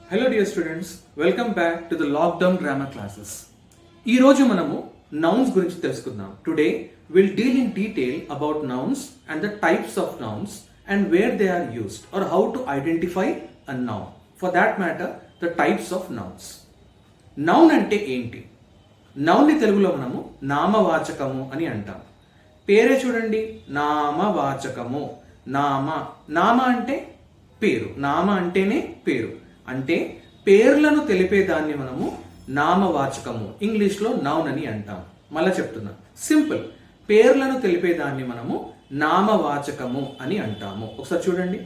Hello dear students, welcome back to the lockdown grammar classes. ఈ రోజు మనము nouns గురించి తెలుసుకుందాం. Today we'll deal in detail about nouns and the types of nouns and where they are used or how to identify a noun. For that matter, the types of nouns. Noun అంటే ఏంటి? Noun ని తెలుగులో మనము నామవాచకము అని అంటాం. పేరే చూడండి, నామవాచకము. నామ అంటే పేరు. నామ అంటేనే పేరు. అంటే పేర్లను తెలిపేదాన్ని మనము నామవాచకము, ఇంగ్లీష్లో నౌన్ అని అంటాం. మళ్ళా చెప్తున్నా, సింపుల్. పేర్లను తెలిపేదాన్ని మనము నామవాచకము అని అంటాము. ఒకసారి చూడండి,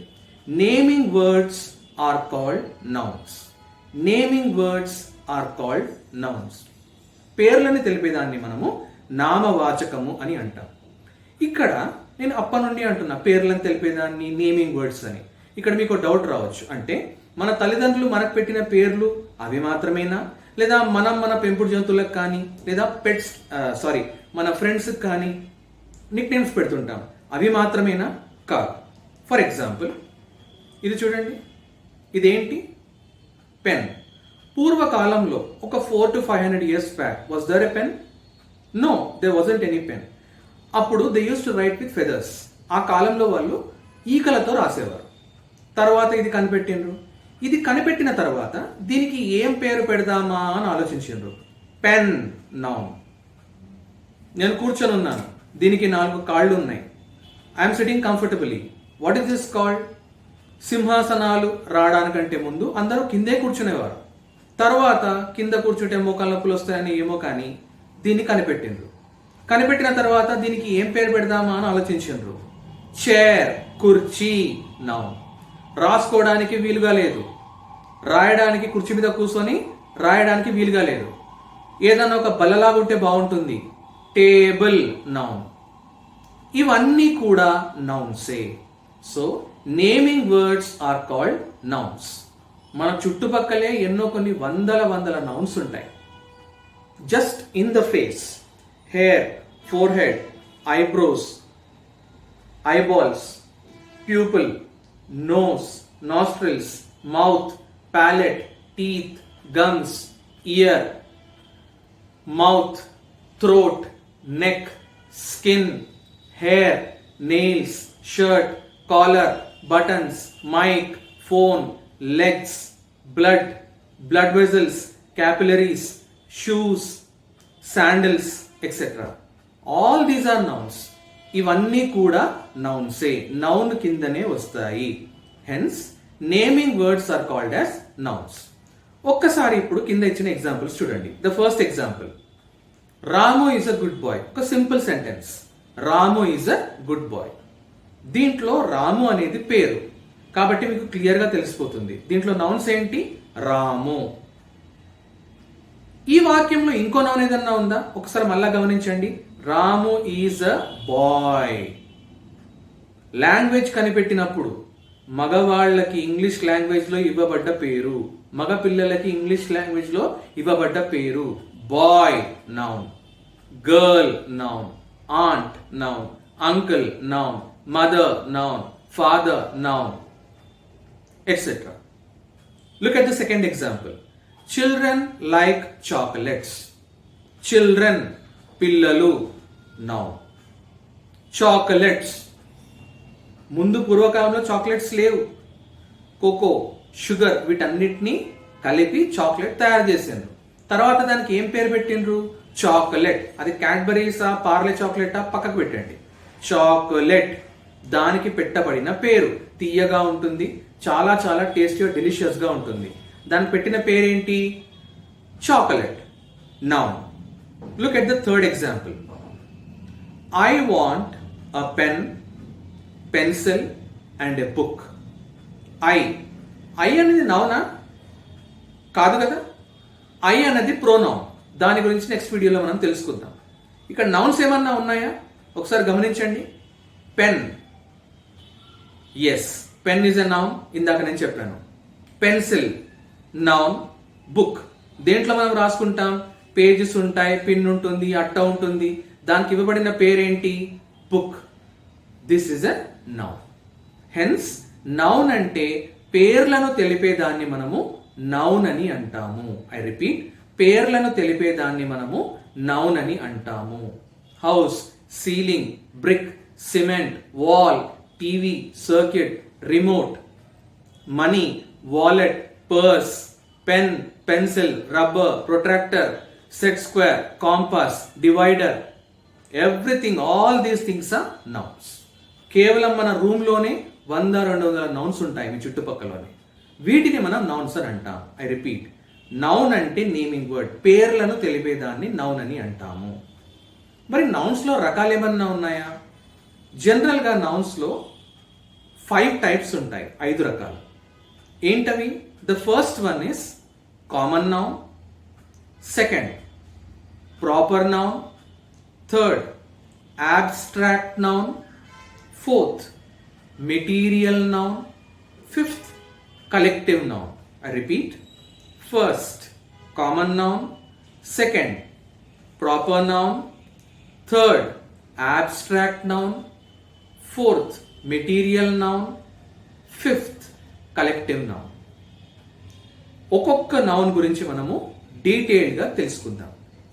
naming words are called nouns. Naming words are called nouns. పేర్లను తెలిపేదాన్ని మనము నామవాచకము అని అంటాం. ఇక్కడ నేను అప్ప నుండి అంటున్నా పేర్లను తెలిపేదాన్ని నేమింగ్ వర్డ్స్ అని. ఇక్కడ మీకు డౌట్ రావచ్చు, అంటే మన తల్లిదండ్రులు మనకు పెట్టిన పేర్లు అవి మాత్రమేనా, లేదా మనం మన పెంపుడు జంతువులకు కానీ, లేదా మన ఫ్రెండ్స్కి కానీ నిక్ నేమ్స్ పెడుతుంటాం, అవి మాత్రమేనా? కాదు. ఫర్ ఎగ్జాంపుల్ ఇది చూడండి, ఇదేంటి? పెన్. పూర్వకాలంలో ఒక 400 to 500 years back was there a pen? No, there wasn't any pen. అప్పుడు they use to write with feathers. ఆ కాలంలో వాళ్ళు ఈకలతో రాసేవారు. తర్వాత ఇది కనిపెట్టిండ్రు. ఇది కనిపెట్టిన తర్వాత దీనికి ఏం పేరు పెడదామా అని ఆలోచించిండ్రు. Pen, noun. నేను కూర్చొని ఉన్నాను, దీనికి 4 కాళ్ళు ఉన్నాయి. I'm sitting comfortably. What is this called? సింహాసనాలు రావడానికంటే ముందు అందరూ కిందే కూర్చునేవారు. తర్వాత కింద కూర్చుంటే మోకాళ్ళ నొప్పులు వస్తాయని ఏమో కానీ దీన్ని కనిపెట్టిండ్రు. కనిపెట్టిన తర్వాత దీనికి ఏం పేరు పెడదామా అని ఆలోచించిండ్రు. చైర్, కుర్చీ, నౌన్. రాసుకోవడానికి వీలుగా లేదు, రాయడానికి కుర్చీ మీద కూర్చొని రాయడానికి వీలుగా లేదు. ఏదన్నా ఒక బల్లలాగా ఉంటే బాగుంటుంది, టేబుల్, నౌన్. ఇవన్నీ కూడా నౌన్సే. So naming words are called nouns. మన చుట్టుపక్కలే ఎన్నో కొన్ని వందల నౌన్స్ ఉంటాయి. Just in the face, hair, forehead, eyebrows, eyeballs, pupil, nose, nostrils, mouth, palate, teeth, gums, ear, mouth, throat, neck, skin, hair, nails, shirt, collar, buttons, mic, phone, legs, blood vessels, capillaries, shoes, sandals, etc. All these are nouns. ఇవన్నీ కూడా నౌన్సే, noun కిందనే వస్తాయి. Hence naming words are called as nouns. ఒక్కసారి ఇప్పుడు కింద ఇచ్చిన examples చూడండి. The first example, Ramu is a good boy. ఒక simple sentence, Ramu is a good boy. దీంట్లో రాము అనేది పేరు కాబట్టి మీకు క్లియర్గా తెలిసిపోతుంది. దీంట్లో నౌన్స్ ఏంటి? రాము. ఈ వాక్యంలో ఇంకో నౌన్ ఏదన్నా ఉందా? ఒకసారి మళ్ళా గమనించండి. రాము ఈజ్ అ బాయ్. లాంగ్వేజ్ కనిపెట్టినప్పుడు మగవాళ్ళకి ఇంగ్లీష్ లాంగ్వేజ్ లో ఇవ్వబడ్డ పేరు, మగ పిల్లలకి ఇంగ్లీష్ లాంగ్వేజ్ లో ఇవ్వబడ్డ పేరు boy, noun. Girl, noun. Aunt, noun. Uncle, noun. Mother, noun. Father, noun, etcetera. Look at the second example. Children like chocolates. Children, పిల్లలు, నౌన్. చాక్లెట్స్, ముందు పూర్వకాలంలో చాక్లెట్స్ లేవు. కోకో, షుగర్ వీటన్నిటిని కలిపి చాక్లెట్ తయారు చేసిండ్రు. తర్వాత దానికి ఏం పేరు పెట్టిండ్రు? చాక్లెట్. అది క్యాడ్బరీసా, పార్లే చాక్లెటా పక్కకు పెట్టండి. చాక్లెట్ దానికి పెట్టబడిన పేరు. తీయగా ఉంటుంది, చాలా చాలా టేస్టీగా డెలిషియస్ గా ఉంటుంది. దానికి పెట్టిన పేరేంటి? Chocolate, noun. Look at the third example. I want a pen, pencil and a book. I అనేది నౌనా? కాదు కదా. I అనేది ప్రోనౌన్. దాని గురించి నెక్స్ట్ వీడియోలో మనం తెలుసుకుందాం. ఇక్కడ నౌన్స్ ఏమన్నా ఉన్నాయా? ఒకసారి గమనించండి. Pen, yes, pen is a noun. ఇందాక నేను చెప్పాను. Pencil, noun. బుక్, దేంట్లో మనం రాసుకుంటాం? పేజెస్ ఉంటాయి, పిన్ ఉంటుంది, అట్ట ఉంటుంది. దానికి ఇవ్వబడిన పేరేంటి? Book. This is a noun. Hence noun అంటే పేర్లను తెలిపేదాన్ని మనము నౌన్ అని అంటాము. ఐ రిపీట్, పేర్లను తెలిపేదాన్ని మనము నౌన్ అని అంటాము. House, ceiling, brick, cement, wall, TV, circuit, remote, money, wallet, purse, pen, pencil, rubber, protractor, set square, compass, divider, everything, all these things are nouns. కేవలం మన రూమ్లోనే 100-200 నౌన్స్ ఉంటాయి మీ చుట్టుపక్కలనే. వీటిని మనం నౌన్స్ అని అంటాం. ఐ రిపీట్, నౌన్ అంటే నేమింగ్ వర్డ్, పేర్లను తెలిపేదాన్ని నౌన్ అని అంటాము. మరి నౌన్స్లో రకాలు ఏమన్నా ఉన్నాయా? జనరల్గా నౌన్స్లో 5 టైప్స్ ఉంటాయి, 5 రకాలు. ఏంటవి? The first one is common noun, second proper noun, third abstract noun, fourth material noun, fifth collective noun. I repeat, first common noun, second proper noun, third abstract noun, fourth material noun, fifth collective noun. ఒక్కొక్క noun గురించి మనము డీటెయిల్గా తెలుసుకుందాం.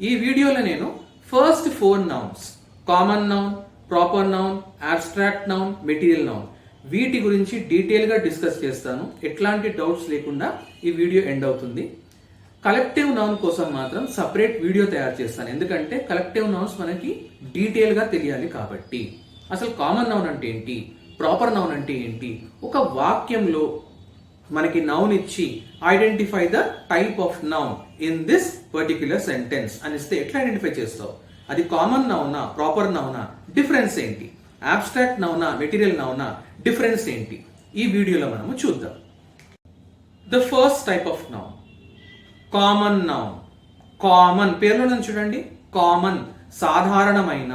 ఈ వీడియోలో నేను first 4 nouns, common noun, proper noun, abstract noun, material noun, వీటి గురించి డీటెయిల్గా డిస్కస్ చేస్తాను. ఎట్లాంటి డౌట్స్ లేకుండా ఈ వీడియో ఎండ్ అవుతుంది. కలెక్టివ్ నౌన్ కోసం మాత్రం సపరేట్ వీడియో తయారు చేస్తాను, ఎందుకంటే కలెక్టివ్ నౌన్స్ మనకి డీటెయిల్గా తెలియాలి కాబట్టి. అసలు కామన్ నౌన్ అంటే ఏంటి, ప్రాపర్ నౌన్ అంటే ఏంటి, ఒక వాక్యంలో మనకి నౌన్ ఇచ్చి identify the type of noun in this particular sentence అనిస్తే ఎట్లా ఐడెంటిఫై చేస్తావు? అది కామన్ నౌనా, ప్రాపర్ నౌనా, డిఫరెన్స్ ఏంటి, అబ్స్ట్రాక్ట్ నౌనా, మెటీరియల్ నౌనా, డిఫరెన్స్ ఏంటి, ఈ వీడియోలో మనము చూద్దాం. The first type of noun, common noun. Common పేర్లో నుంచి చూడండి, కామన్ సాధారణమైన,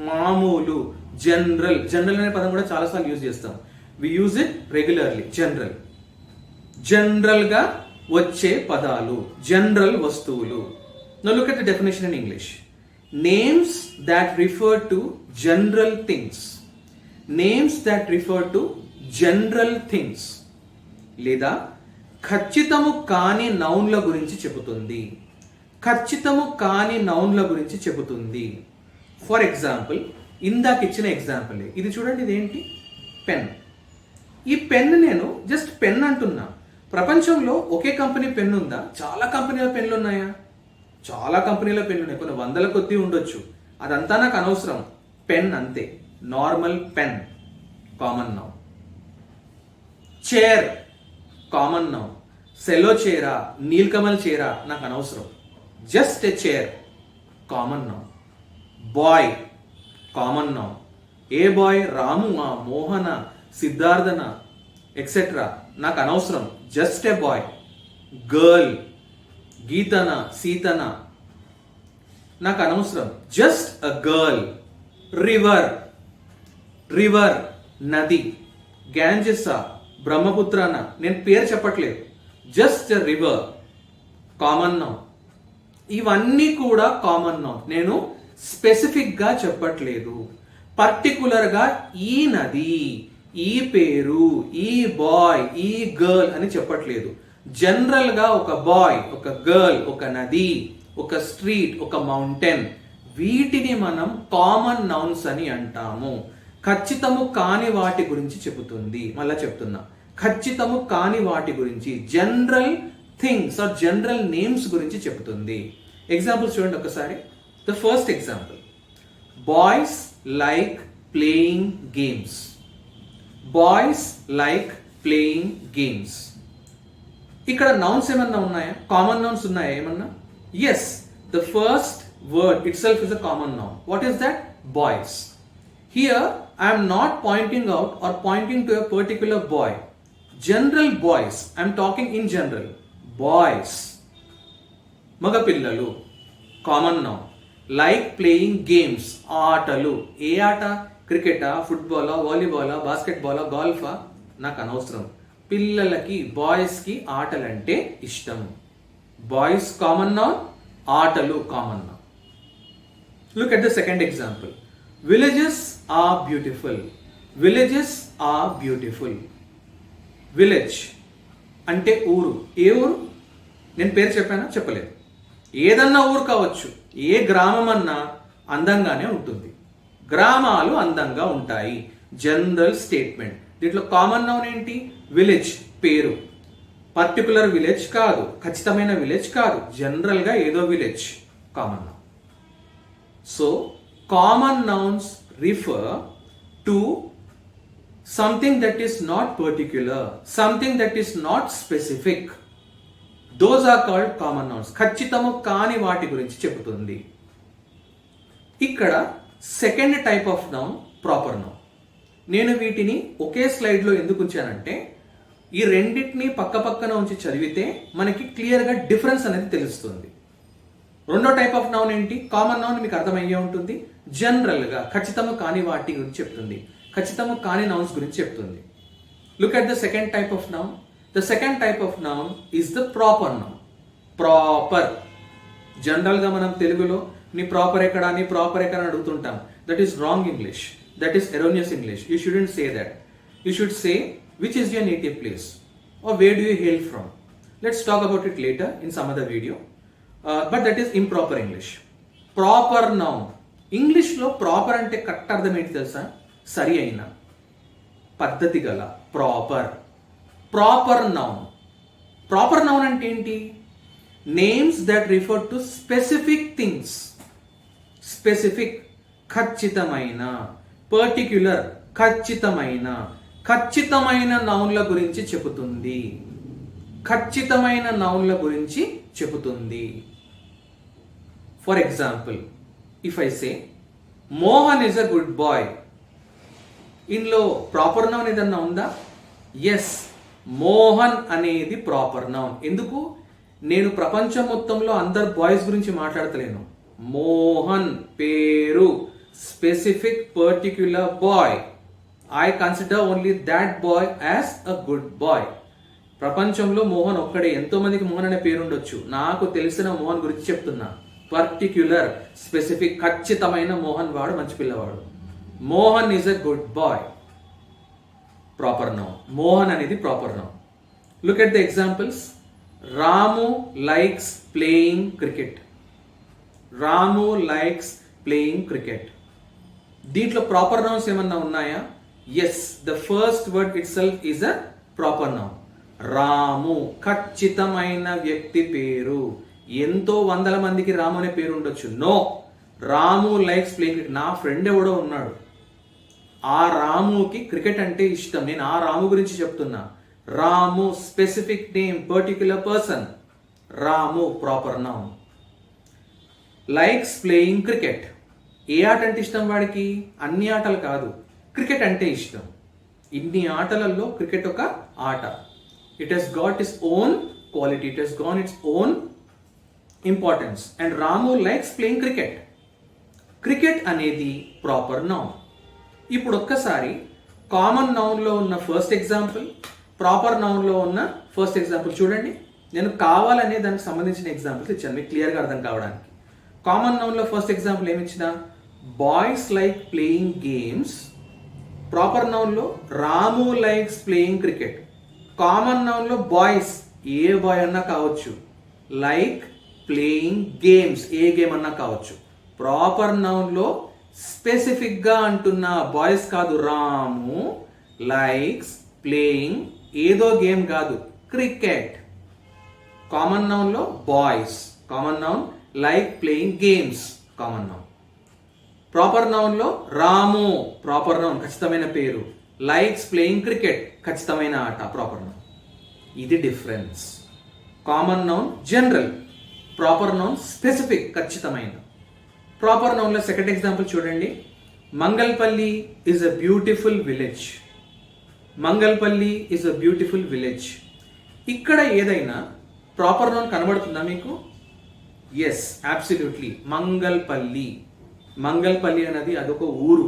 మామూలు, జనరల్. జనరల్ అనే పదం కూడా చాలాసార్లు యూజ్ చేస్తాం. We use it regularly. General, general గా వచ్చే పదాలు, జనరల్ వస్తువులు. Now look at the definition in English. Names that refer to general things. Names that refer to general things లేదా ఖచ్చితము కాని నౌన్ల గురించి చెబుతుంది. ఖచ్చితము కాని నౌన్ల గురించి చెబుతుంది. ఫర్ ఎగ్జాంపుల్, ఇందాక ఇచ్చిన ఎగ్జాంపుల్ ఇది చూడండి. ఇదేంటి? పెన్. ఈ పెన్ నేను జస్ట్ పెన్ అంటున్నా. ప్రపంచంలో ఒకే కంపెనీ పెన్ ఉందా? చాలా కంపెనీల పెన్లు ఉన్నాయా? చాలా కంపెనీల పెన్లు ఉన్నాయి, కొన్ని 100ల కొద్దీ ఉండొచ్చు. అదంతా నాకు అనవసరం. పెన్ అంతే, normal pen, common noun. Chair, common noun. Cello చైరా, నీల్కమల్ చైరా నాకు అనవసరం. Just a chair, common noun. Boy, common noun. ఏ బాయ్? రాము, మోహన, సిద్ధార్థన, ఎక్సెట్రా నాకు అనవసరం. Just a boy. గర్ల్, గీతన, సీతన నాకు అనవసరం. Just a girl. River, river నది. గ్యాంజెసా, బ్రహ్మపుత్రాన, నేను పేరు చెప్పట్లేదు. Just a river, common noun. ఇవన్నీ కూడా కామన్ నౌన్. నేను స్పెసిఫిక్ గా చెప్పట్లేదు. పర్టికులర్ గా ఈ నది, ఈ పేరు, ఈ బాయ్, ఈ గర్ల్ అని చెప్పట్లేదు. జనరల్ గా ఒక బాయ్, ఒక గర్ల్, ఒక నది, ఒక స్ట్రీట్, ఒక మౌంటైన్, వీటిని మనం కామన్ నౌన్స్ అని అంటాము. ఖచ్చితము కాని వాటి గురించి చెబుతుంది. మళ్ళా చెప్తున్నా, ఖచ్చితము కాని వాటి గురించి, general things are general names గురించి చెబుతుంది. ఎగ్జాంపుల్స్ చూడండి ఒకసారి. The first example, boys like playing games. Boys like playing games. ఇక్కడ నౌన్స్ ఏమన్నా ఉన్నాయా? కామన్ నౌన్స్ ఉన్నాయా ఏమన్నా? Yes, the first word itself is a common noun. What is that? Boys. Here I'm not pointing out or pointing to a particular boy. General boys, I'm talking in general. Boys, మగపిల్లలు, common noun. Like playing games, ఆటలు. ఏ ఆట? క్రికెటా, ఫుట్బాలా, వాలీబాలా, బాస్కెట్బాలా, గోల్ఫా నాకు అనవసరం. పిల్లలకి, boys కి ఆటలంటే ఇష్టం. Boys common noun, ఆటలు common noun. Look at the second example. Villages are beautiful. Villages are beautiful. Village అంటే ఊరు. ఏ ఊరు? నేను పేరు చెప్పానా? చెప్పలేదు. ఏదన్నా ఊరు కావచ్చు, ఏ గ్రామం అన్నా అందంగానే ఉంటుంది. గ్రామాలు అందంగా ఉంటాయి. General statement. దీంట్లో కామన్ నౌన్ ఏంటి? విలేజ్, పేరు. పర్టికులర్ విలేజ్ కాదు, ఖచ్చితమైన విలేజ్ కాదు, జనరల్గా ఏదో village. Common noun. So common nouns refer to something that is not particular, something that is not specific. Those are called common nouns. ఖచ్చితము కాని వాటి గురించి చెబుతుంది. ఇక్కడ second type of noun proper noun. నేను వీటిని ఒకే స్లైడ్లో ఎందుకు ఉంచానంటే ఈ రెండింటిని పక్క పక్కన ఉంచి చదివితే మనకి క్లియర్గా డిఫరెన్స్ అనేది తెలుస్తుంది. రెండో టైప్ ఆఫ్ నౌన్ ఏంటి? కామన్ నౌన్ మీకు అర్థమయ్యే ఉంటుంది. జనరల్గా ఖచ్చితము కాని వాటి గురించి చెప్తుంది, ఖచ్చితము కాని నౌన్స్ గురించి చెప్తుంది. Look at the second type of noun. The second type of noun is the proper noun. Proper. జనరల్గా మనం తెలుగులో నీ ప్రాపర్ ఎక్కడ, నీ ప్రాపర్ ఎక్కడ అని అడుగుతుంటాం. That is wrong English, that is erroneous English. You shouldn't say that. You should say which is your native place or where do you hail from. Let's talk about it later in some other video. But that is improper English. Proper noun. ఇంగ్లీష్లో proper అంటే correct అర్థం ఏంటి తెలుసా? సరి అయిన, పద్ధతి గల, proper. Proper noun. Proper noun అంటే ఏంటి? Names that refer to specific things. Specific, ఖచ్చితమైన, పర్టిక్యులర్, ఖచ్చితమైన. ఖచ్చితమైన నౌన్ల గురించి చెబుతుంది. ఖచ్చితమైన నౌన్ల గురించి చెబుతుంది. For example, if I say Mohan is a good boy, ఇందులో ప్రాపర్ నౌన్ ఏదన్నా ఉందా? ఎస్, మోహన్ అనేది ప్రాపర్ నౌన్. ఎందుకు? నేను ప్రపంచం మొత్తంలో అందరు బాయ్స్ గురించి మాట్లాడతలేను. మోహన్ పేరు, specific particular boy. I consider only that boy as a good boy. ప్రపంచంలో మోహన్ ఒక్కడే, ఎంతో మందికి మోహన్ అనే పేరు ఉండొచ్చు. నాకు తెలిసిన మోహన్ గురించి చెప్తున్నా. పర్టిక్యులర్, స్పెసిఫిక్, ఖచ్చితమైన మోహన్ వాడు మంచి పిల్లవాడు. Mohan is a good boy. Proper noun. Mohan అనేది proper noun. Look at the examples. Ramu likes playing cricket. Ramu likes playing cricket. దీంట్లో ప్రాపర్ నౌన్స్ ఏమన్నా ఉన్నాయా? Yes, the first word itself is a proper noun. Ramu ఖచ్చితమైన వ్యక్తి పేరు. ఎంతో వందల మందికి రాము అనే పేరు ఉండొచ్చు. నో, రాము లైక్స్ ప్లేయింగ్ క్రికెట్. నా ఫ్రెండ్ ఎవడో ఉన్నాడు, ఆ రాముకి క్రికెట్ అంటే ఇష్టం. నేను ఆ రాము గురించి చెప్తున్నా. Ramu specific name, particular person. Ramu proper noun. Likes playing cricket. ఏ ఆట అంటే ఇష్టం వాడికి? అన్ని ఆటలు కాదు, క్రికెట్ అంటే ఇష్టం. ఇన్ని ఆటలలో క్రికెట్ ఒక ఆట. It has got its own quality, it has gone its own importance. And Ramu likes playing cricket. Cricket అనేది ప్రాపర్ నౌన్. ఇప్పుడు ఒక్కసారి కామన్ నౌన్లో ఉన్న ఫస్ట్ ఎగ్జాంపుల్, ప్రాపర్ నౌన్లో ఉన్న ఫస్ట్ ఎగ్జాంపుల్ చూడండి. నేను కావాలనే దానికి సంబంధించిన ఎగ్జాంపుల్స్ ఇచ్చాను మీకు క్లియర్గా అర్థం కావడానికి. కామన్ నౌన్లో ఫస్ట్ ఎగ్జాంపుల్ ఏమి ఇచ్చిన? Boys like playing games. Proper నౌన్లో Ramu likes playing cricket. Common నౌన్లో బాయ్స్, ఏ బాయ్ అన్నా కావచ్చు. లైక్ ప్లేయింగ్ గేమ్స్, ఏ గేమ్ అన్నా కావచ్చు. ప్రాపర్ నౌన్లో స్పెసిఫిక్గా అంటున్నా, బాయ్స్ కాదు, రాము లైక్స్ ప్లేయింగ్ ఏదో గేమ్ కాదు, క్రికెట్. కామన్ నౌన్లో boys, common noun. Like playing games, common noun. Proper నౌన్లో రాము, ప్రాపర్ నౌన్, ఖచ్చితమైన పేరు. లైక్స్ ప్లేయింగ్ క్రికెట్, ఖచ్చితమైన ఆట, ప్రాపర్ నౌన్. ఇది difference. Common noun general, proper noun specific, ఖచ్చితమైన. ప్రాపర్ నౌన్లో సెకండ్ ఎగ్జాంపుల్ చూడండి. Mangalpalli is a beautiful village. Mangalpalli is a beautiful village. ఇక్కడ ఏదైనా ప్రాపర్ నౌన్ కనబడుతుందా మీకు? Yes, absolutely. మంగల్పల్లి. మంగల్పల్లి అనేది అదొక ఊరు.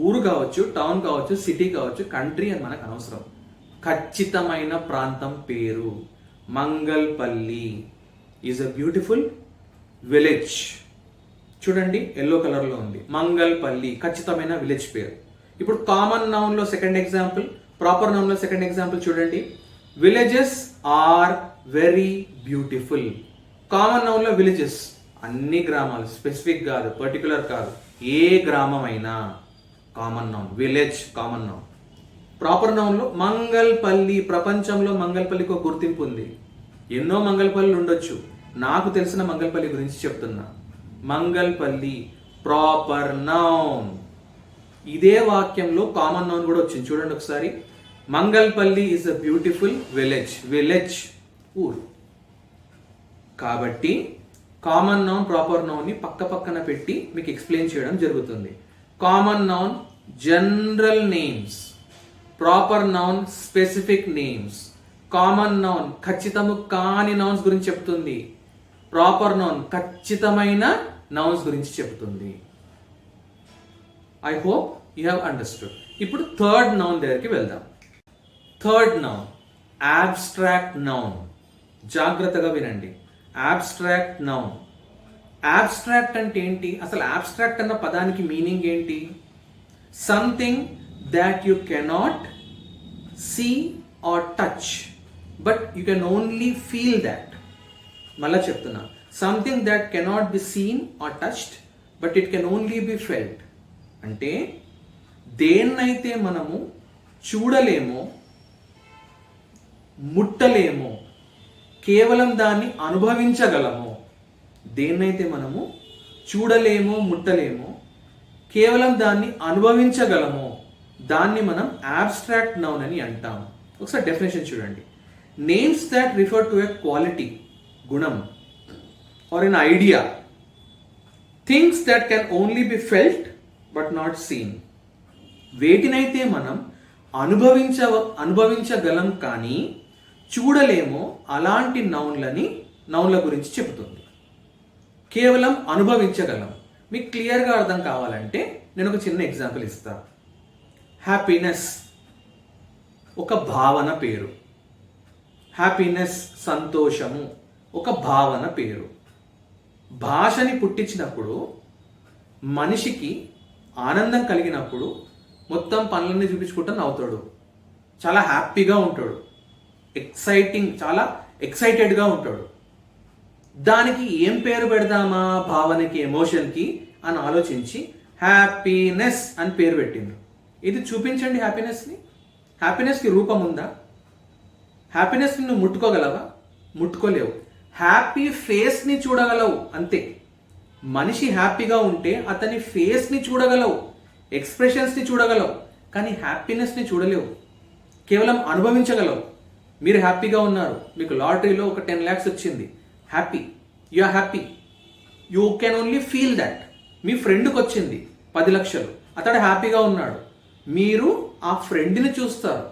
ఊరు కావచ్చు, టౌన్ కావచ్చు, సిటీ కావచ్చు, కంట్రీ అని మనకు అనవసరం. ఖచ్చితమైన ప్రాంతం పేరు. Mangalpalli is a beautiful village. చూడండి, ఎల్లో కలర్లో ఉంది. మంగల్పల్లి ఖచ్చితమైన విలేజ్ పేరు. ఇప్పుడు కామన్ నౌన్లో సెకండ్ ఎగ్జాంపుల్, ప్రాపర్ నౌన్లో సెకండ్ ఎగ్జాంపుల్ చూడండి. Villages are very beautiful. Common నౌన్లో విలేజెస్, అన్ని గ్రామాలు, స్పెసిఫిక్ కాదు, పర్టికులర్ కాదు, ఏ గ్రామం అయినా common noun, village common noun. Proper నౌన్లో మంగళపల్లి, ప్రపంచంలో మంగళపల్లికి ఒక గుర్తింపు ఉంది. ఎన్నో మంగళపల్లి ఉండొచ్చు, నాకు తెలిసిన మంగళపల్లి గురించి చెప్తున్నా. Mangalpalli proper noun. ఇదే వాక్యంలో కామన్ నౌన్ కూడా వచ్చింది, చూడండి ఒకసారి. Mangalpalli is a beautiful village. Village ఊరు. కాబట్టి కామన్ నౌన్, ప్రాపర్ నౌన్ ని పక్క పక్కన పెట్టి మీకు ఎక్స్ప్లెయిన్ చేయడం జరుగుతుంది. Common noun general names, proper noun specific names. Common noun ఖచ్చితము కాని నౌన్స్ గురించి చెప్తుంది, ప్రాపర్ నౌన్ ఖచ్చితమైన నౌన్స్ గురించి చెప్తుంది. I hope you have understood. ఇప్పుడు థర్డ్ నౌన్ దగ్గరికి వెళ్దాం. Third noun abstract noun. జాగ్రత్తగా వినండి. Abstract noun. అబ్స్ట్రాక్ట్ అంటే ఏంటి? అసలు అబ్స్ట్రాక్ట్ అన్న పదానికి మీనింగ్ ఏంటి? Something that you cannot see or touch, but you can only feel that. మళ్ళా చెప్తున్నా, something that cannot be seen or touched but it can only be felt. అంటే దేన్నైతే మనము చూడలేమో, ముట్టలేమో, కేవలం దాన్ని అనుభవించగలమో, దేన్నైతే మనము చూడలేమో, ముట్టలేమో, కేవలం దాన్ని అనుభవించగలమో, దాన్ని మనం అబ్స్ట్రాక్ట్ నౌన్ అని అంటాం. ఒకసారి డెఫినేషన్ చూడండి. Names that refer to a quality, గుణం, or an idea. Things that can only be felt but not seen. వేటినైతే మనం అనుభవించగలం కానీ చూడలేమో అలాంటి నౌన్ల గురించి చెబుతుంది. కేవలం అనుభవించగలం. మీకు క్లియర్గా అర్థం కావాలంటే నేను ఒక చిన్న ఎగ్జాంపుల్ ఇస్తాను. హ్యాపీనెస్ ఒక భావన పేరు. హ్యాపీనెస్, సంతోషము ఒక భావన పేరు. భాషని పుట్టించినప్పుడు మనిషికి ఆనందం కలిగినప్పుడు మొత్తం పనులన్నీ చూపించుకుంటూ నవ్వుతాడు, చాలా హ్యాపీగా ఉంటాడు, చాలా ఎక్సైటెడ్గా ఉంటాడు. దానికి ఏం పేరు పెడదామా భావనకి, ఎమోషన్కి అని ఆలోచించి హ్యాపీనెస్ అని పేరు పెట్టింది. ఇది చూపించండి హ్యాపీనెస్ని. హ్యాపీనెస్కి రూపం ఉందా? హ్యాపీనెస్ని నువ్వు ముట్టుకోగలవా? ముట్టుకోలేవు. హ్యాపీ ఫేస్ని చూడగలవు అంతే. మనిషి హ్యాపీగా ఉంటే అతని ఫేస్ని చూడగలవు, ఎక్స్ప్రెషన్స్ని చూడగలవు, కానీ హ్యాపీనెస్ని చూడలేవు, కేవలం అనుభవించగలవు. మీరు హ్యాపీగా ఉన్నారు, మీకు లాటరీలో ఒక 10 lakhs వచ్చింది, happy, you are happy, you can only feel that. మీ ఫ్రెండ్కి వచ్చింది 10 లక్షలు, అతడు హ్యాపీగా ఉన్నాడు, మీరు ఆ ఫ్రెండ్ని చూస్తారు,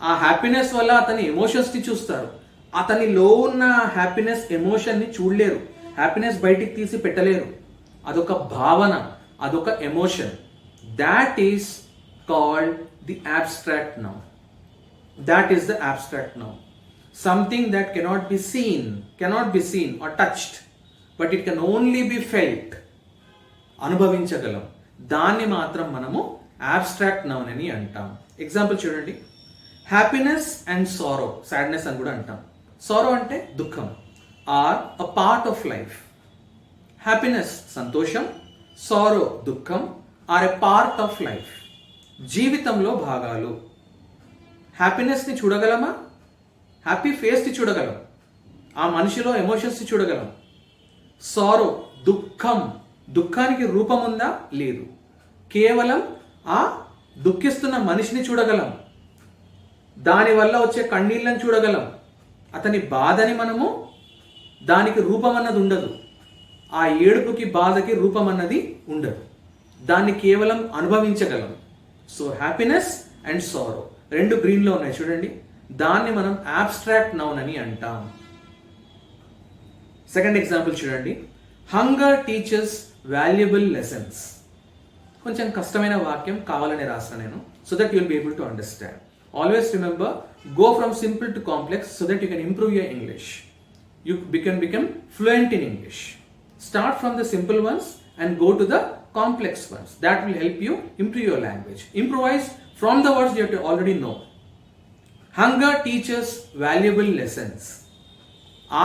ఆ హ్యాపీనెస్ వల్ల అతని ఎమోషన్స్ని చూస్తారు. అతనిలో ఉన్న హ్యాపీనెస్, ఎమోషన్ని చూడలేరు, హ్యాపీనెస్ బయటికి తీసి పెట్టలేరు. అదొక భావన, అదొక emotion. That is called the abstract noun. That is the abstract noun. Something that cannot be seen or touched but it can only be felt. అనుభవించగలం, దాన్ని మాత్రం మనము అబ్స్ట్రాక్ట్ నౌన్ అని అంటాం. ఎగ్జాంపుల్ చూడండి. హ్యాపీనెస్ అండ్ సారో, సాడ్నెస్ అని కూడా అంటాం. సారో అంటే దుఃఖం, are a part of life. Happiness సంతోషం, సారో దుఃఖం, are a part of life, జీవితంలో భాగాలు. హ్యాపీనెస్ని చూడగలమా? హ్యాపీ ఫేస్ని చూడగలం, ఆ మనిషిలో ఎమోషన్స్ని చూడగలం. సారో దుఃఖం, దుఃఖానికి రూపం ఉందా? లేదు, కేవలం ఆ దుఃఖిస్తున్న మనిషిని చూడగలం, దానివల్ల వచ్చే కన్నీళ్ళని చూడగలం. అతని బాధని మనము, దానికి రూపం అన్నది ఉండదు, ఆ ఏడుపుకి బాధకి రూపం అన్నది ఉండదు, దాన్ని కేవలం అనుభవించగలం. సో హ్యాపీనెస్ అండ్ సారో రెండు గ్రీన్లో ఉన్నాయి చూడండి, దాన్ని మనం అబ్స్ట్రాక్ట్ నౌన్ అని అంటాం. సెకండ్ ఎగ్జాంపుల్ చూడండి. Hunger teachers valuable lessons. కొంచెం కష్టమైన వాక్యం కావాలని రాస్తాను నేను, so that you will be able to understand. Always remember, go from simple to complex so that you can improve your English. You become fluent in English. Start from the simple ones and go to the complex ones. That will help you improve your language. Improvise from the words you have to already know. Hunger teachers valuable lessons.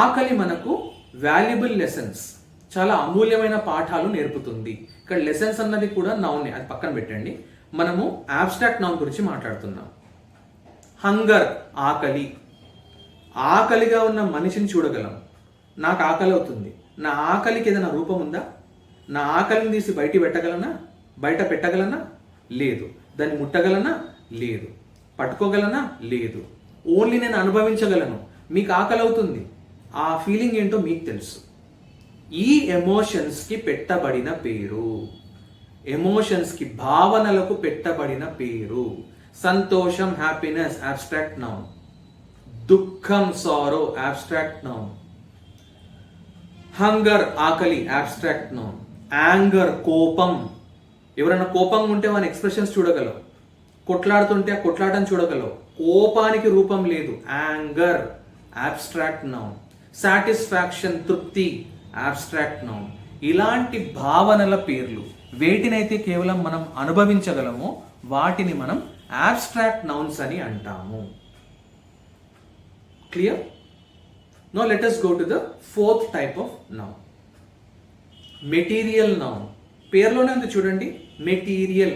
ఆకలి మనకు valuable lessons, చాలా అమూల్యమైన పాఠాలు నేర్పుతుంది. ఇక్కడ lessons అన్నది కూడా noun, అది పక్కన పెట్టండి. మనము అబ్స్ట్రాక్ట్ నౌన్ గురించి మాట్లాడుతున్నాం. హంగర్ ఆకలి, ఆకలిగా ఉన్న మనిషిని చూడగలం. నాకు ఆకలి అవుతుంది, నా ఆకలికి ఏదైనా రూపం ఉందా? నా ఆకలిని తీసి బయట పెట్టగలనా? లేదు. దాన్ని ముట్టగలనా? లేదు. పట్టుకోగలనా? లేదు. ఓన్లీ నేను అనుభవించగలను. మీకు ఆకలి అవుతుంది, ఆ ఫీలింగ్ ఏంటో మీకు తెలుసు. ఈ ఎమోషన్స్కి పెట్టబడిన పేరు, ఎమోషన్స్కి భావనలకు పెట్టబడిన పేరు. సంతోషం హ్యాపీనెస్ అబ్స్ట్రాక్ట్ నౌన్, దుఃఖం సారో అబ్స్ట్రాక్ట్ నౌన్, హంగర్ ఆకలి అబ్స్ట్రాక్ట్ నౌన్, యాంగర్ కోపం, ఎవరైనా కోపంగా ఉంటే మన ఎక్స్ప్రెషన్స్ చూడగలవు. కొట్లాడుతుంటే ఆ కొట్లాటను చూడగలవు. కోపానికి రూపం లేదు, యాంగర్ అబ్స్ట్రాక్ట్ నౌన్. సాటిస్ఫాక్షన్ తృప్తి అబ్స్ట్రాక్ట్ నౌన్. ఇలాంటి భావనల పేర్లు, వేటినైతే కేవలం మనం అనుభవించగలమో వాటిని మనం అబ్స్ట్రాక్ట్ నౌన్స్ అని అంటాము. Clear? Now let us go to the fourth type of noun. Material noun. పేర్లోనే ఉంది చూడండి, మెటీరియల్.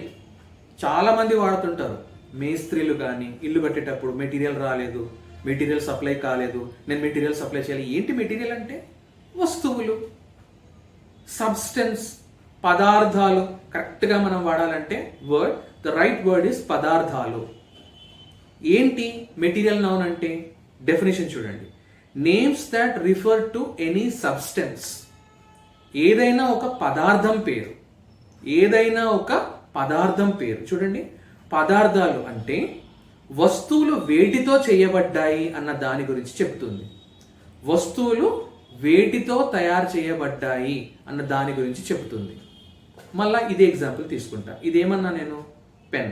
చాలా మంది వాడుతుంటారు. మేస్త్రీలు కానీ ఇల్లు కట్టేటప్పుడు మెటీరియల్ రాలేదు, మెటీరియల్ సప్లై కాలేదు, నేను మెటీరియల్ సప్లై చేయాలి. ఏంటి మెటీరియల్ అంటే? వస్తువులు, సబ్స్టెన్స్, పదార్థాలు. కరెక్ట్గా మనం వాడాలంటే word, the right word is పదార్థాలు. ఏంటి మెటీరియల్ నౌన్ అంటే? డెఫినేషన్ చూడండి. Names that refer to any substance. ఏదైనా ఒక పదార్థం పేరు, ఏదైనా ఒక పదార్థం పేరు. చూడండి, పదార్థాలు అంటే వస్తువులు వేటితో చేయబడ్డాయి అన్న దాని గురించి చెప్తుంది. వస్తువులు వేటితో తయారు చేయబడ్డాయి అన్న దాని గురించి చెప్తుంది. మళ్ళా ఇదే ఎగ్జాంపుల్ తీసుకుంటా. ఇదేమన్నా నేను? Pen,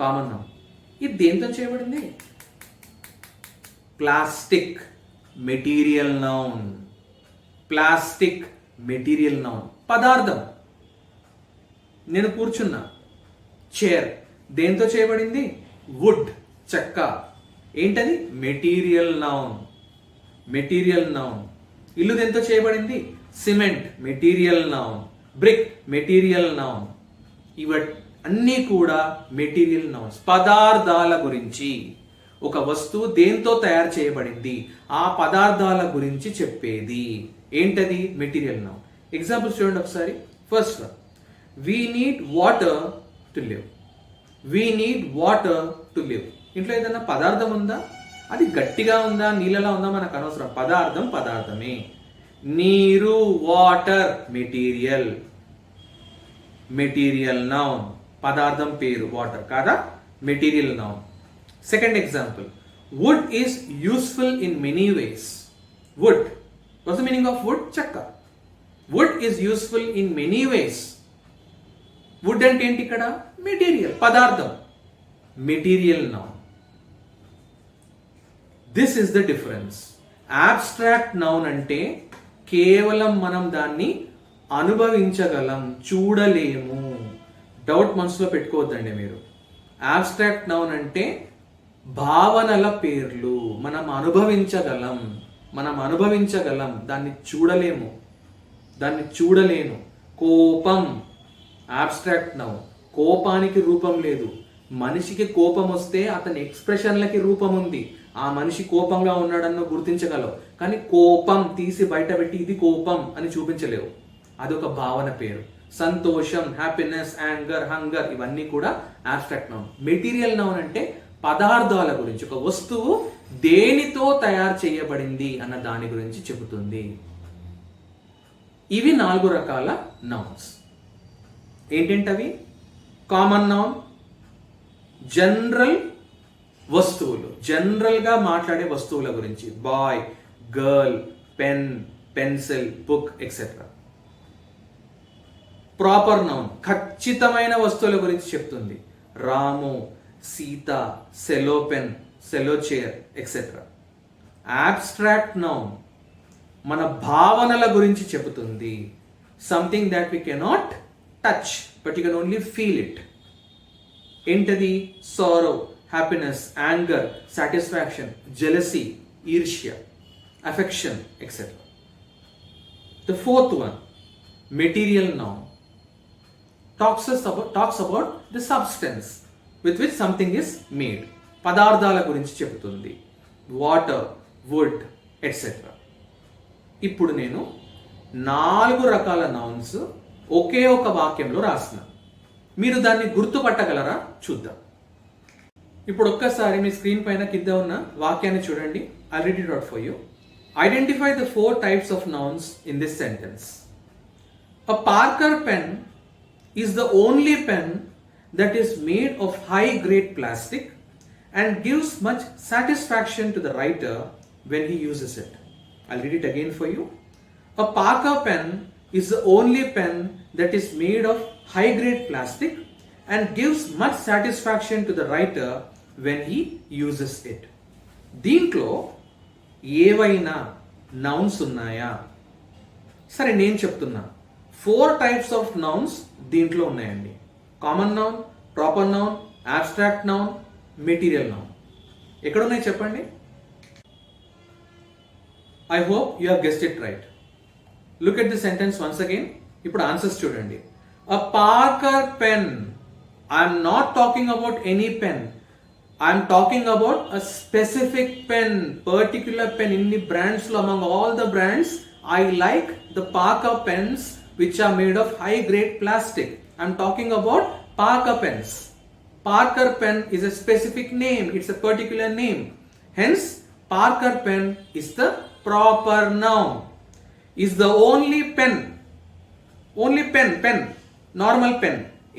common noun. ఇది దేంతో చేయబడింది? Plastic, material noun. Plastic material noun, పదార్థం. నేను కూర్చున్నా, చైర్, దేంతో చేయబడింది? వుడ్, చెక్క. ఏంటది? Material noun. Material noun. ఇల్లు దేంతో చేయబడింది? Cement, material noun. Brick, material noun. అన్నీ కూడా మెటీరియల్ నౌన్స్. పదార్థాల గురించి, ఒక వస్తువు దేంతో తయారు చేయబడింది ఆ పదార్థాల గురించి చెప్పేది. ఏంటది? Material noun. ఎగ్జాంపుల్స్ చూడండి ఒకసారి. First one, we need water to live. We need water to live. ఇంట్లో ఏదైనా పదార్థం ఉందా? అది గట్టిగా ఉందా, నీళ్ళలా ఉందా మనకు అనవసరం. పదార్థం పదార్థమే. నీరు, వాటర్, మెటీరియల్. Material noun. పదార్థం పేరు వాటర్ కాదా? Material noun. Second example, wood is useful in many ways. Wood. What's the meaning of wood? Chakka. Wood is useful in many ways. Wood అంటే ఏంటి ఇక్కడ? మెటీరియల్, పదార్థం. Material noun. This is the difference. Abstract noun అంటే కేవలం మనం దాన్ని అనుభవించగలం, చూడలేము. Doubt మనసులో పెట్టుకోవద్దండి మీరు. అబ్స్ట్రాక్ట్ నౌన్ అంటే భావనల పేర్లు. మనం అనుభవించగలం, దాన్ని చూడలేను. కోపం అబ్స్ట్రాక్ట్ నౌన్. కోపానికి రూపం లేదు. మనిషికి కోపం వస్తే అతని ఎక్స్ప్రెషన్లకి రూపం ఉంది. ఆ మనిషి కోపంగా ఉన్నాడన్న గుర్తించగలవు, కానీ కోపం తీసి బయట పెట్టి ఇది కోపం అని చూపించలేవు. అదొక భావన పేరు. సంతోషం, హ్యాపీనెస్, యాంగర్, హంగర్, ఇవన్నీ కూడా అబ్స్ట్రాక్ట్ నౌన్. మెటీరియల్ నౌన్ అంటే పదార్థాల గురించి, ఒక వస్తువు దేనితో తయారు చేయబడింది అన్న దాని గురించి చెబుతుంది. ఇవి 4 రకాల నౌన్స్. ఏంటంటవి? కామన్ నౌన్, జనరల్ వస్తువులు, జనరల్ గా మాట్లాడే వస్తువుల గురించి. Boy, girl, pen, pencil, book, etcetera. Proper noun, ఖచ్చితమైన వస్తువుల గురించి చెప్తుంది. Ramu, Sita, Cello pen, Cello chair, etcetera. Abstract noun మన భావనల గురించి చెబుతుంది. Something that we cannot touch but you can only feel it. ఏంటది? Sorrow, happiness, anger, satisfaction, jealousy, irshya, affection, etc. The fourth one, material noun, talks about the substance with which something is made. పదార్థాల గురించి చెబుతుంది. Water, wood, etcetera. ఇప్పుడు నేను 4 రకాల nouns ఒకే ఒక వాక్యంలో రాసిన. మీరు దాన్ని గుర్తుపట్టగలరా? చూద్దాం. ఇప్పుడు ఒక్కసారి మీ స్క్రీన్ పైన కింద ఉన్న వాక్యాన్ని చూడండి. I read it out for you. Identify the 4 types of nouns in this sentence. A Parker pen is the only pen that is made of high grade plastic and gives much satisfaction to the writer when he uses it. I'll read it again for you. A Parker pen is the only pen that is made of high grade plastic and gives much satisfaction to the writer when he uses it. దీంట్లో ఏవైనా nouns ఉన్నాయా? సరే, నేను చెప్తున్నా. 4 types of nouns దీంట్లో ఉన్నాయండి. Common noun, proper noun, abstract noun, material noun. ఎక్కడ ఉన్నాయి చెప్పండి? I hope you have guessed it right. Look at the sentence once again. ఇప్పుడు ఆన్సర్స్ చూడండి. A Parker pen. I'm not talking about any pen. I'm talking about a specific pen, particular pen. ఇన్ని brands లో among all the brands I like the Parker pens which are made of high grade plastic. I'm talking about Parker pens. Parker pen is a specific name, it's a particular name. Hence, Parker pen is the proper noun. Is the only pen. Only pen. Normal pen.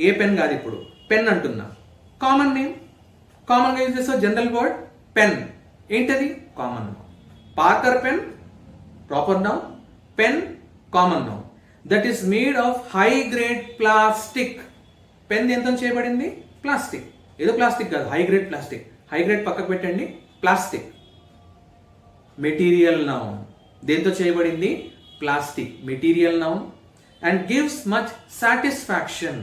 A pen కాదు, ఇప్పుడు pen అంటున్నా. Common name. Common గా use చేసే general word pen. ఏంటది? Common noun. Parker pen proper noun, pen common noun. That is made of high grade plastic. Pen ఎంతో చేయబడింది? Plastic. ఏదో plastic కాదు, high grade plastic. High grade పక్కకు పెట్టండి, plastic. Material noun. దేంతో చేయబడింది? Plastic. Material noun. And gives much satisfaction.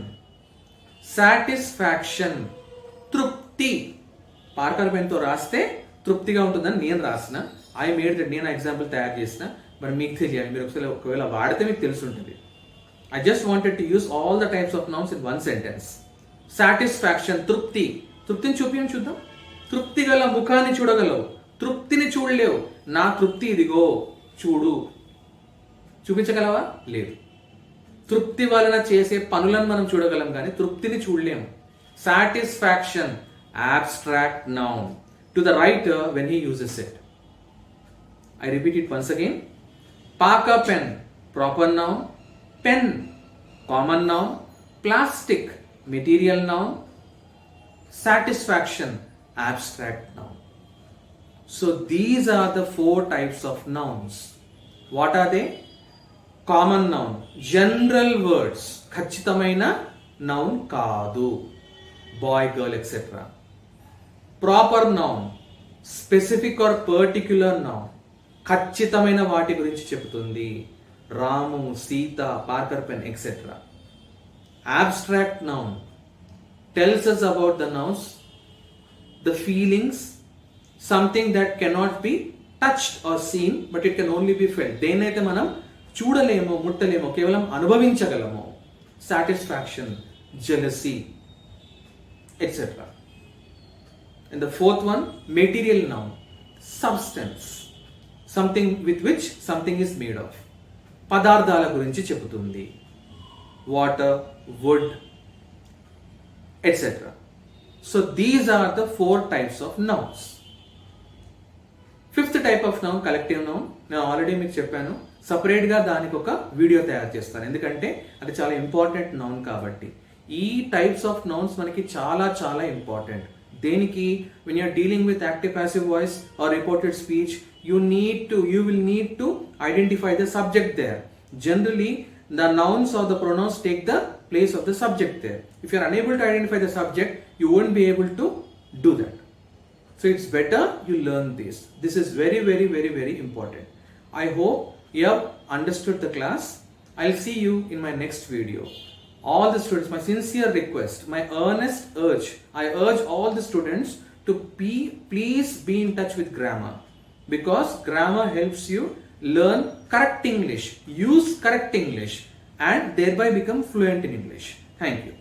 Satisfaction, తృప్తి. Parker పెన్తో రాస్తే తృప్తిగా ఉంటుందని నేను రాసిన. ఐ మేడ్ దట్, నేను ఎగ్జాంపుల్ తయారు చేసిన. మరి మీకు తెలియాలి, మీరు ఒకవేళ వాడితే మీకు తెలిసి ఉంటుంది. I just wanted to use all the types of nouns in one sentence. Satisfaction, తృప్తి. తృప్తిని చూద్దాం. తృప్తి గల ముఖాన్ని చూడగలవు, తృప్తిని చూడలేవు. నా తృప్తి ఇదిగో చూడు. చూపించగలవా? లేదు. తృప్తి వలన చేసే పనులను మనం చూడగలం కానీ తృప్తిని చూడలేము. Satisfaction, abstract noun to the writer when he uses it. I repeat it once again. Parker pen, proper noun. Pen, common noun. Plastic, material noun. Satisfaction, abstract noun. So these are the 4 types of nouns. What are they? Common noun, general words, ఖచ్చితమైన noun కాదు, boy, girl, etc. Proper noun, specific or particular noun, ఖచ్చితమైన వాటి గురించి చెబుతుంది. Ramu, Sita, Parker pen, etcetera. Abstract noun tells us about the nouns, the feelings, something that cannot be touched or seen, but it can only be felt. దేనైతే మనం చూడలేమో, ముట్టలేమో, కేవలం అనుభవించగలమో. Satisfaction, jealousy, etc. And the 4th one, material noun, substance, something with which something is made of. పదార్థాల గురించి చెబుతుంది. Water, wood, etc. So these are the 4 types of nouns. 5th type of noun, collective noun. నేను already మీకు చెప్పాను, సపరేట్గా దానికి ఒక video తయారు చేస్తాను, ఎందుకంటే అది చాలా ఇంపార్టెంట్ నౌన్ కాబట్టి. ఈ టైప్స్ ఆఫ్ నౌన్స్ మనకి చాలా చాలా ఇంపార్టెంట్. దేనికి? when you are dealing with active passive voice or reported speech, you will need to identify the subject there. Generally the nouns or the pronouns take the place of the subject there. If you are unable to identify the subject, you won't be able to do that. So it's better you learn this. This is very very very very important. I hope you have understood the class. I'll see you in my next video. All the students, my sincere request, my earnest urge, I urge all the students to please be in touch with grammar, because grammar helps you learn correct English, use correct English, and thereby become fluent in English. Thank you.